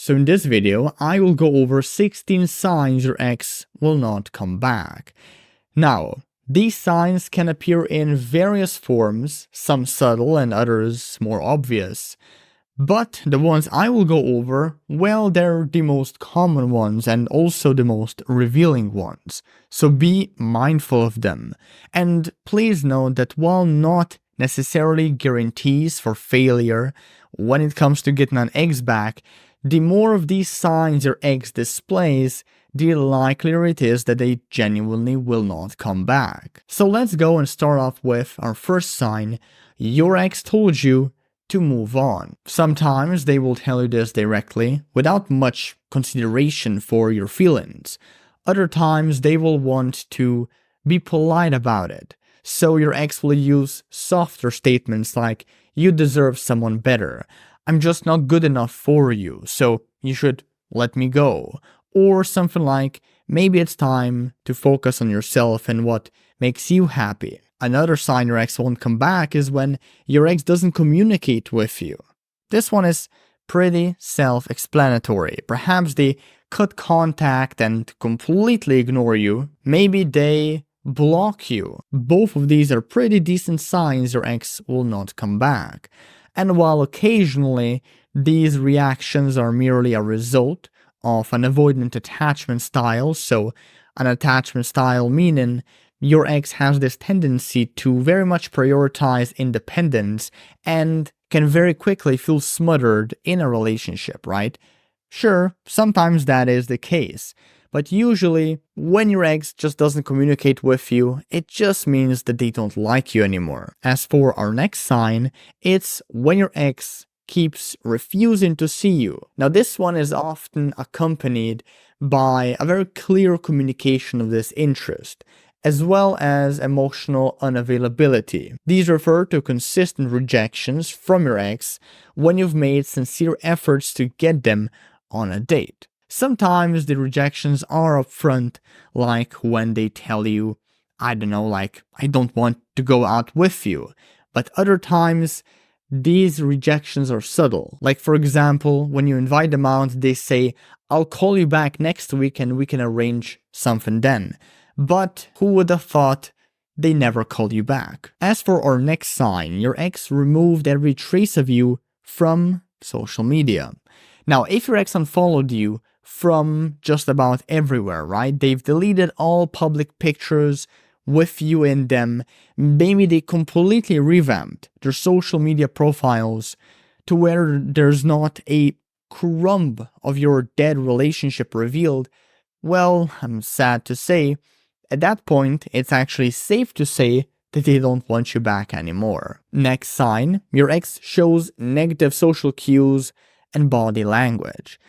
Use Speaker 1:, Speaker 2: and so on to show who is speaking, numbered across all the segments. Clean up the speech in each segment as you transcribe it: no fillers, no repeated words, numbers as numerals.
Speaker 1: So in this video, I will go over 16 signs your ex will not come back. Now, these signs can appear in various forms, some subtle and others more obvious. But the ones I will go over, well, they're the most common ones and also the most revealing ones. So be mindful of them. And please note that while not necessarily guarantees for failure when it comes to getting an ex back, the more of these signs your ex displays, the likelier it is that they genuinely will not come back. So let's go and start off with our first sign. Your ex told you to move on. Sometimes they will tell you this directly without much consideration for your feelings. Other times they will want to be polite about it. So your ex will use softer statements like, "You deserve someone better. I'm just not good enough for you, so you should let me go." Or something like, "Maybe it's time to focus on yourself and what makes you happy." Another sign your ex won't come back is when your ex doesn't communicate with you. This one is pretty self-explanatory. Perhaps they cut contact and completely ignore you. Maybe they block you. Both of these are pretty decent signs your ex will not come back. And while occasionally these reactions are merely a result of an avoidant attachment style, so an attachment style meaning your ex has this tendency to very much prioritize independence and can very quickly feel smothered in a relationship, right? Sure, sometimes that is the case, but usually when your ex just doesn't communicate with you, it just means that they don't like you anymore. As for our next sign, it's when your ex keeps refusing to see you. Now this one is often accompanied by a very clear communication of this interest, as well as emotional unavailability. These refer to consistent rejections from your ex when you've made sincere efforts to get them on a date. Sometimes the rejections are upfront, like when they tell you, I don't know, like, "I don't want to go out with you." But other times, these rejections are subtle. Like for example, when you invite them out, they say, "I'll call you back next week and we can arrange something then." But who would have thought they never called you back? As for our next sign, your ex removed every trace of you from social media. Now, if your ex unfollowed you from just about everywhere, right? They've deleted all public pictures with you in them. Maybe they completely revamped their social media profiles to where there's not a crumb of your dead relationship revealed. Well, I'm sad to say, at that point, it's actually safe to say that they don't want you back anymore. Next sign, your ex shows negative social cues and body language.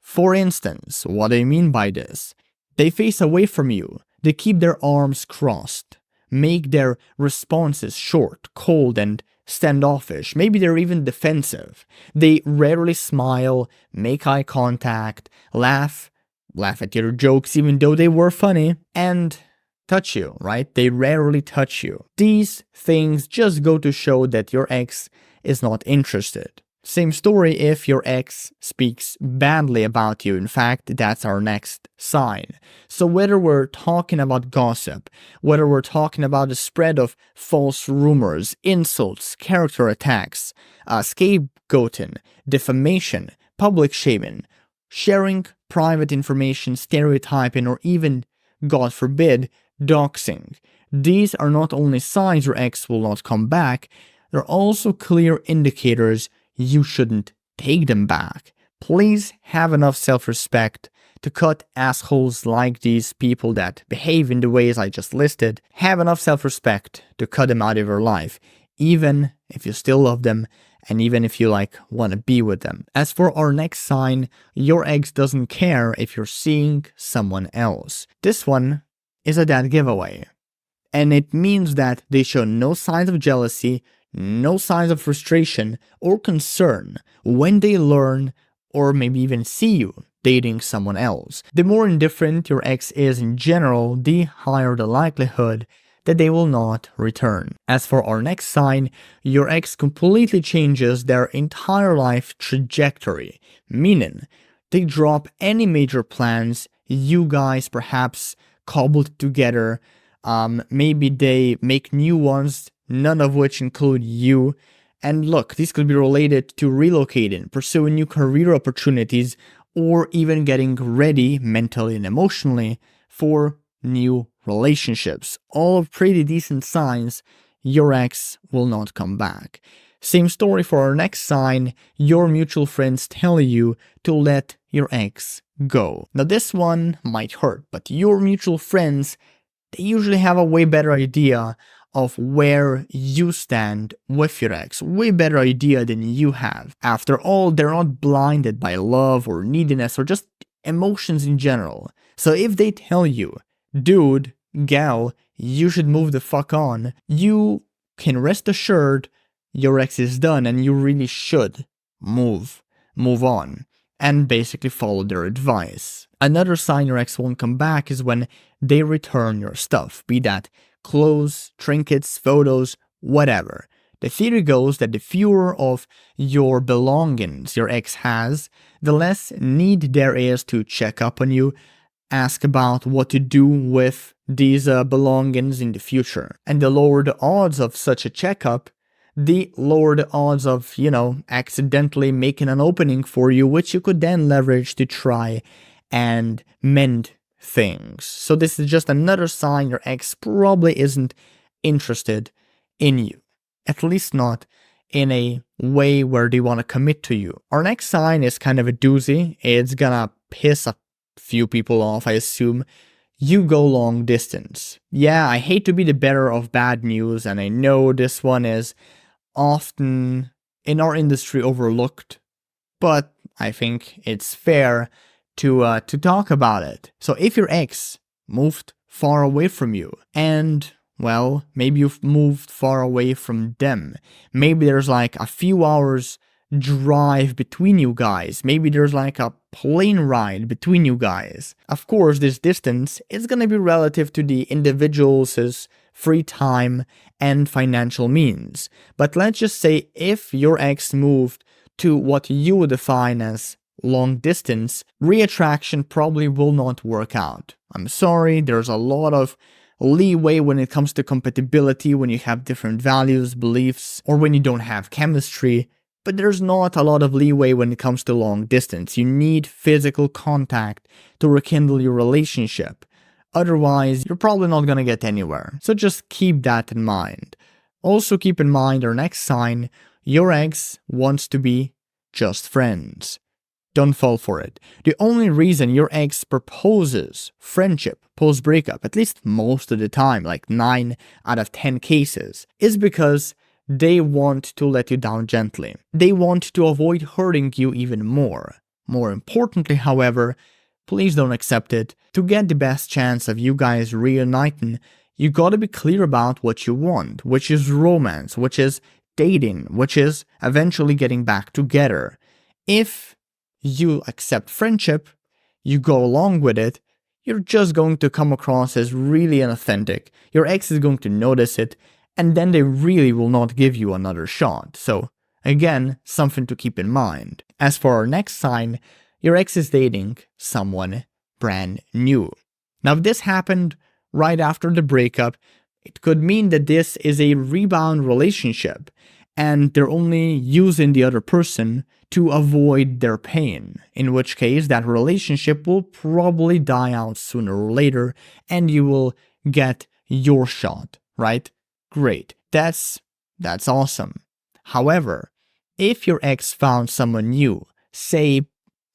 Speaker 1: For instance, what do I mean by this? They face away from you, they keep their arms crossed, make their responses short, cold, and standoffish. Maybe they're even defensive. They rarely smile, make eye contact, laugh at your jokes even though they were funny, and touch you, right? They rarely touch you. These things just go to show that your ex is not interested. Same story if your ex speaks badly about you. In fact, that's our next sign. So whether we're talking about gossip, whether we're talking about the spread of false rumors, insults, character attacks, scapegoating, defamation, public shaming, sharing private information, stereotyping, or even, God forbid, doxing. These are not only signs your ex will not come back, they're also clear indicators you shouldn't take them back. Please have enough self-respect to cut assholes like these people that behave in the ways I just listed. Have enough self-respect to cut them out of your life, even if you still love them and even if you want to be with them. As for our next sign, your ex doesn't care if you're seeing someone else. This one is a dead giveaway. And it means that they show no signs of jealousy, no signs of frustration or concern when they learn or maybe even see you dating someone else. The more indifferent your ex is in general, the higher the likelihood that they will not return. As for our next sign, your ex completely changes their entire life trajectory, meaning They drop any major plans you guys perhaps cobbled together. Maybe they make new ones, none of which include you. And look, these could be related to relocating, pursuing new career opportunities, or even getting ready mentally and emotionally for new relationships. All pretty decent signs your ex will not come back. Same story for our next sign. Your mutual friends tell you to let your ex go. Now this one might hurt, but your mutual friends, they usually have a way better idea of where you stand with your ex, way better idea than you have. After all, they're not blinded by love or neediness or just emotions in general. So if they tell you, dude, gal, you should move the fuck on, you can rest assured your ex is done and you really should move on and basically follow their advice. Another sign your ex won't come back is when they return your stuff, be that clothes, trinkets, photos, whatever. The theory goes that the fewer of your belongings your ex has, the less need there is to check up on you, ask about what to do with these belongings in the future. And the lower the odds of such a checkup, the lower the odds of, accidentally making an opening for you, which you could then leverage to try and mend things. So this is just another sign your ex probably isn't interested in you. At least not in a way where they want to commit to you. Our next sign is kind of a doozy. It's gonna piss a few people off, I assume. You go long distance. Yeah, I hate to be the bearer of bad news, and I know this one is often in our industry overlooked, but I think it's fair to talk about it. So if your ex moved far away from you, and well, maybe you've moved far away from them, maybe there's like a few hours drive between you guys, maybe there's like a plane ride between you guys. Of course, this distance is gonna be relative to the individual's free time and financial means. But let's just say if your ex moved to what you would define as long distance, reattraction probably will not work out. I'm sorry, there's a lot of leeway when it comes to compatibility when you have different values, beliefs, or when you don't have chemistry, but there's not a lot of leeway when it comes to long distance. You need physical contact to rekindle your relationship. Otherwise, you're probably not gonna get anywhere. So just keep that in mind. Also keep in mind our next sign, your ex wants to be just friends. Don't fall for it. The only reason your ex proposes friendship post-breakup, at least most of the time, like 9 out of 10 cases, is because they want to let you down gently. They want to avoid hurting you even more. More importantly, however, please don't accept it. To get the best chance of you guys reuniting, you gotta be clear about what you want, which is romance, which is dating, which is eventually getting back together. If you accept friendship, you go along with it, you're just going to come across as really inauthentic. Your ex is going to notice it, and then they really will not give you another shot. So, again, something to keep in mind. As for our next sign, your ex is dating someone brand new. Now, if this happened right after the breakup, it could mean that this is a rebound relationship, and they're only using the other person to avoid their pain, in which case that relationship will probably die out sooner or later, and you will get your shot, right? Great. That's awesome. However, if your ex found someone new, say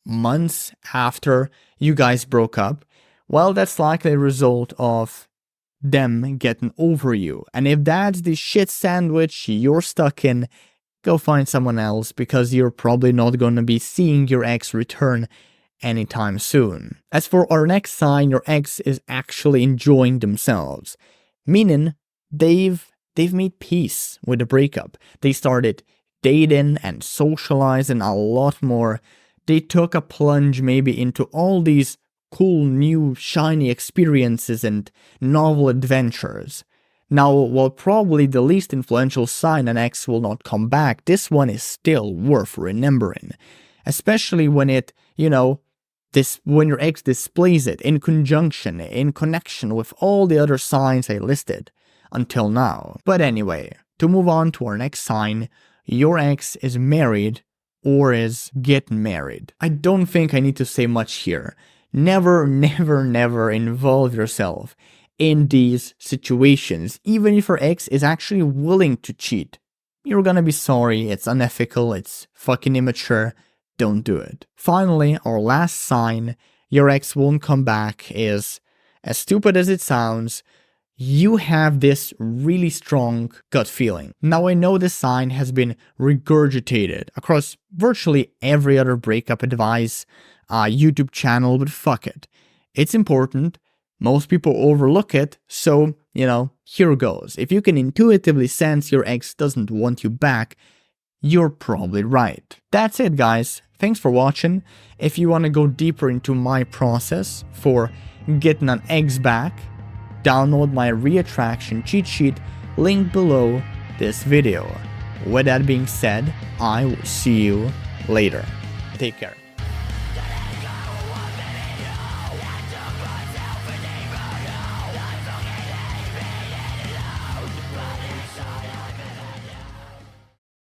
Speaker 1: months after you guys broke up, well, that's likely a result of them getting over you. And if that's the shit sandwich you're stuck in, go find someone else, because you're probably not going to be seeing your ex return anytime soon. As for our next sign, your ex is actually enjoying themselves, meaning they've made peace with the breakup. They started dating and socializing a lot more. They took a plunge maybe into all these cool new shiny experiences and novel adventures. Now, while probably the least influential sign an ex will not come back, this one is still worth remembering. Especially when it, when your ex displays it in conjunction, in connection with all the other signs I listed until now. But anyway, to move on to our next sign, your ex is married or is getting married. I don't think I need to say much here. Never, never, never involve yourself in these situations, even if your ex is actually willing to cheat. You're gonna be sorry, it's unethical, it's fucking immature, don't do it. Finally, our last sign your ex won't come back is, as stupid as it sounds, you have this really strong gut feeling. Now I know this sign has been regurgitated across virtually every other breakup advice YouTube channel, but fuck it. It's important. Most people overlook it, so, here goes. If you can intuitively sense your ex doesn't want you back, you're probably right. That's it, guys. Thanks for watching. If you want to go deeper into my process for getting an ex back, download my reattraction cheat sheet linked below this video. With that being said, I will see you later. Take care.